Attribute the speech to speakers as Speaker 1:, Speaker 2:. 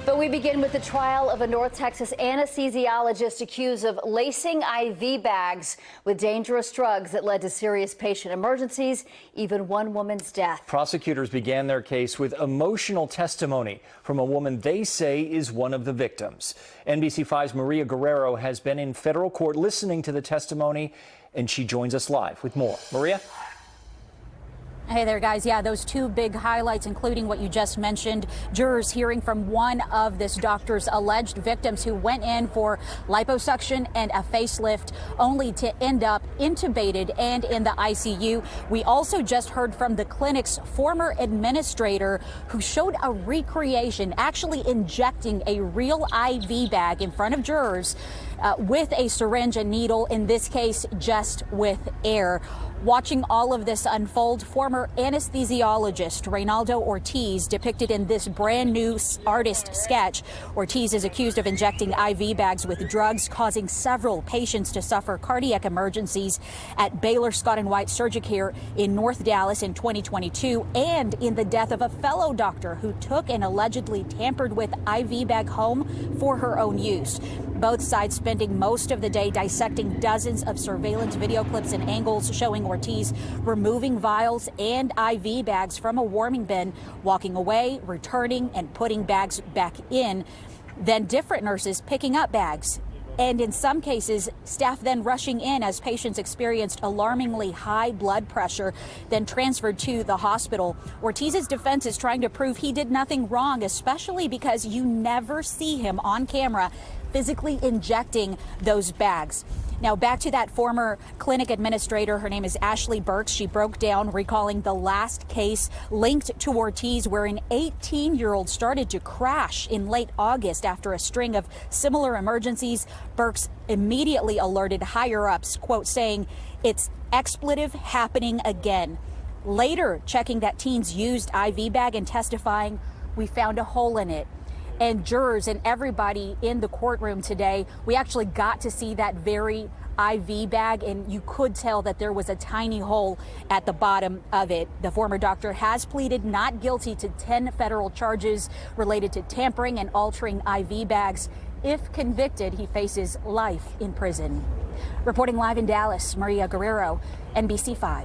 Speaker 1: But we begin with the trial of a North Texas anesthesiologist accused of lacing IV bags with dangerous drugs that led to serious patient emergencies, even one woman's death.
Speaker 2: Prosecutors began their case with emotional testimony from a woman they say is one of the victims. NBC5's Maria Guerrero has been in federal court listening to the testimony, and she joins us live with more. Maria?
Speaker 3: Hey there, guys. Yeah, those two big highlights, including what you just mentioned, jurors hearing from one of this doctor's alleged victims who went in for liposuction and a facelift only to end up intubated and in the ICU. We also just heard from the clinic's former administrator who showed a recreation, actually injecting a real IV bag in front of jurors with a syringe and needle, in this case just with air. Watching all of this unfold, former anesthesiologist Reynaldo Ortiz, depicted in this brand new artist sketch. Ortiz is accused of injecting IV bags with drugs, causing several patients to suffer cardiac emergencies at Baylor Scott & White Surgicare in North Dallas in 2022, and in the death of a fellow doctor who took and allegedly tampered with IV bag home for her own use. Both sides spending most of the day dissecting dozens of surveillance video clips and angles showing Ortiz removing vials and IV bags from a warming bin, walking away, returning, and putting bags back in. Then different nurses picking up bags. And in some cases, staff then rushing in as patients experienced alarmingly high blood pressure, then transferred to the hospital. Ortiz's defense is trying to prove he did nothing wrong, especially because you never see him on camera physically injecting those bags. Now, back to that former clinic administrator. Her name is Ashley Burks. She broke down, recalling the last case linked to Ortiz, where an 18-year-old started to crash in late August after a string of similar emergencies. Burks immediately alerted higher-ups, quote, saying, "It's expletive happening again." Later, checking that teens used IV bag and testifying, "We found a hole in it." And jurors and everybody in the courtroom today, we actually got to see that very IV bag, and you could tell that there was a tiny hole at the bottom of it. The former doctor has pleaded not guilty to 10 federal charges related to tampering and altering IV bags. If convicted, he faces life in prison. Reporting live in Dallas, Maria Guerrero, NBC5.